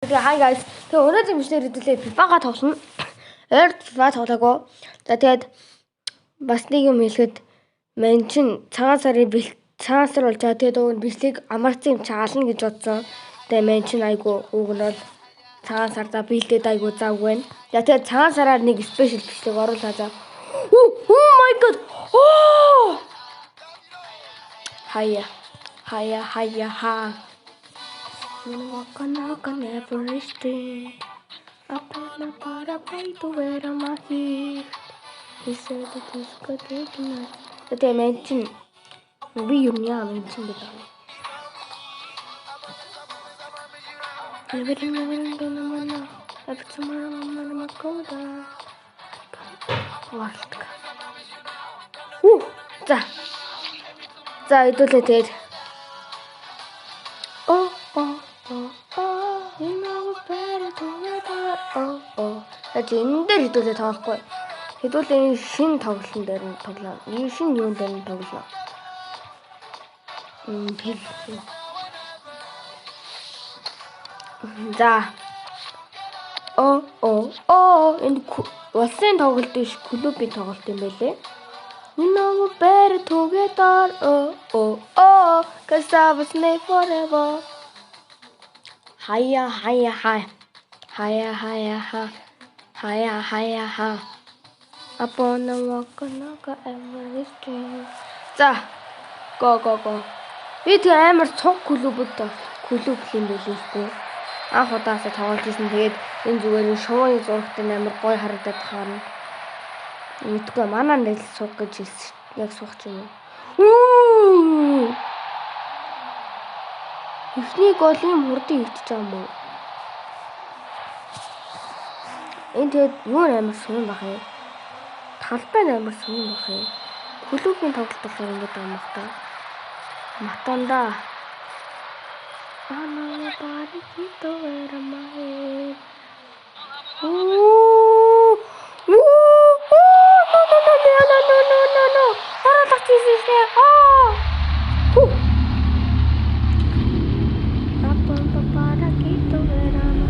Hi guys. Тэгээ өнөөдөр мэдээлэл хэлээ FIFA-га тоглоно. Ойр FIFA тоглоагүй. За тэгээд бас нэг юм хэлэхэд мен чин цагаан сар болж байгаа. Тэгээд уг нь бичлэг амарцын чаална гэж бодсон. Тэгээд мен чин айгу өгнөл цагаан сарда бэлдээд айгу завгүй байна. За тэгээд цагаан сараар нэг спешиал бичлэг оруулаа за. Oh my god. Oh! Хаяа ха. Walk every street. Up on a parapet to wear a mahi. He said it is good tonight. But I mentioned we mentioned it. Everything gonna every tomorrow I'm go down. What? За хэдүүлээд Oh, you know better together. Тэгэж энэ дээр хэдүүлээ тоглохгүй. Хэдүүлээ энэ шинэ тоглолтын дээр нь тоглоо. Энэ шинэ юун дээр нь тоглоо. За. Энэ улсын тоглолт биш, клубын тоглолт юм байлээ. You know better together. Cause I was made forever. Higher. Up on the walk every street. За. Go. Би тэг амар цуг клуб юм байлээ. Анх удаасаа тоглож ирсэн. Тэгээд энэ зүгээр шувууны зурагтай амар гоё харагдаад хаана. Мэдгүй манай нэг суг гэж яг суух юм уу? Ихний голын мурдын ичж байгаа юм уу? Энэ тэгээд юу амар сонь бах юм. Талбай амар сонь бах юм. Клубын тоглолт болохоор ингэж байгаа юм байна. Матанда. Анаа пари хито эрамай. No. Para taxis there. Para quito verano.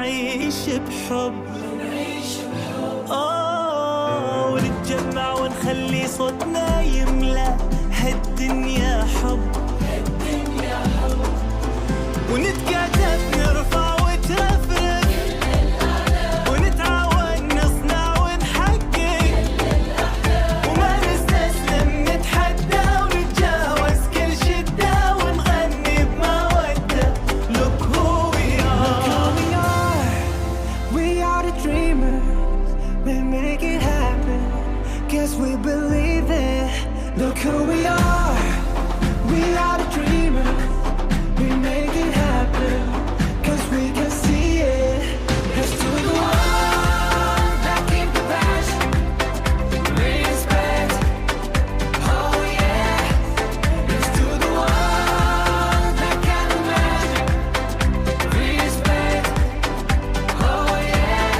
ونعيش بحب ونتجمع ونخلي صوتنا يملى هالدنيا حب ونتكاتف نرفع وترفرف ونتعاون نصنع ونحقق وما نستسلم نتحدى ونتجاوز كل شدة ونغني بمودة. Look who we are. We are the dreamers. We make it happen. Guess we believe it. Look who we are. We are the dreamers. We make it happen. Cause we can see it. Let's do the one that keep the passion. Respect. Oh yeah. Let's do the one that can imagine. Respect. Oh yeah.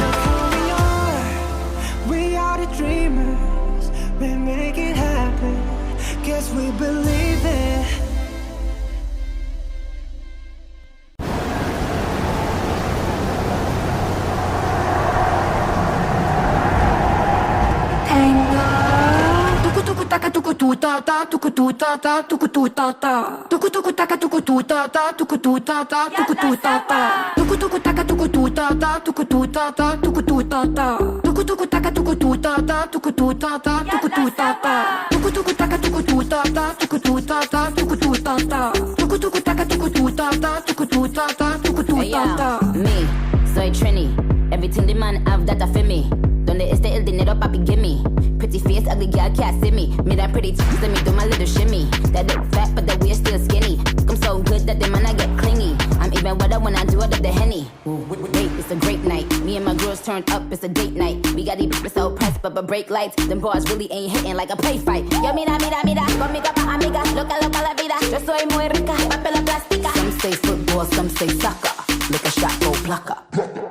Look who we are. We are the dreamers. We make it happen. Guess we believe it. Tuku tuku taka tuku tu ta ta tuku tu ta ta tuku tu ta ta tuku tuku taka tuku tu ta ta tuku tu ta ta tuku tu ta ta tuku tuku taka tuku tu ta ta tuku tu ta ta tuku tu ta ta tuku tuku taka tuku tu ta ta tuku tu ta ta tuku tu ta ta tuku tuku taka tuku tu ta ta tuku tu ta ta tuku tu ta ta tuku tuku taka tuku tu ta ta tuku tu ta ta tuku tu ta ta. Me, soy Trini. Everything the man have that I feel me. Donde esté el dinero, papi, gimme. Pretty face, ugly girl can't see me. Me that pretty teeth, let me do my little shimmy. That look fat, but the waist still skinny. I'm so good that the man I get clingy. I'm even wetter when I do it up the Henny. Wait, it's a great night. Me and my girls turned up, it's a date night. We got these bitches so pressed, but break lights. Them bars really ain't hitting like a play fight. Yo, mira, conmigo pa' amiga. Loca la vida. Yo soy muy rica, papel la plástica. Some say football, some say soccer. Lick a shot, go plucker.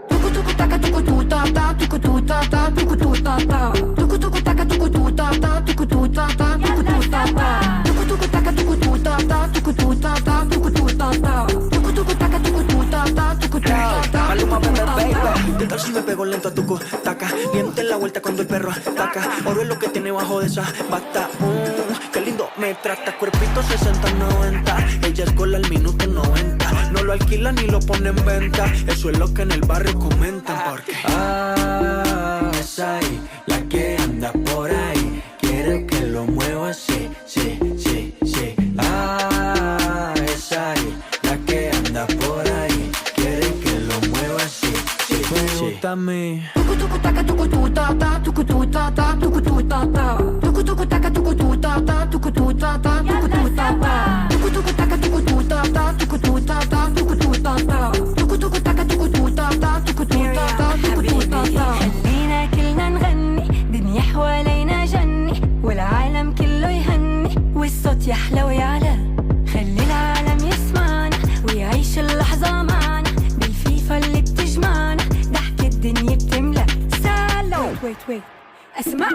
Tuku tuku taka tuku tu ta ta tuku tu ta ta tuku tu ta ta tuku tuku taka tuku tu ta ta tuku tu ta ta tuku tu ta ta tuku tuku taka tuku tu ta ta tuku tu ta ta tuku tu ta ta tuku tuku taka tuku tu ta ta tuku tu ta ta. Maluma, baby. ¿Qué tal si me pego lento a tu taca? Diente en la vuelta cuando el perro ataca. Oro es lo que tiene bajo de esa bata. Qué lindo me trata. Cuerpito 60-90. Ella es gol al minuto 90. No lo alquila ni lo pone en venta. Eso es lo que en el barrio comentan. Porque esa ahí, la que anda por ahí, quiere que lo mueva así, sí, sí, sí. Esa ahí, la que anda por ahí, quiere que lo mueva así, sí, sí. Me gusta a mí. Tuku tuku taka tuku tu ta ta tuku tu ta ta tuku tu ta ta tuku tuku taka tuku tu ta ta tuku tu ta ta tuku tu ta ta tuku tuku taka tuku tu ta ta tuku tu ta ta tuku tu ta ta tuku tuku taka tuku tu ta ta tuku tu ta ta tuku tu ta ta. خلينا كلنا نغني دنيا حوالينا جني والعالم كله يهني والصوت يحلى ويعلى. خلي العالم يسمعنا ويعيش اللحظة معنا بالفيفا اللي بتجمعنا ضحك الدنيا بتملى سالو. ويت اسمع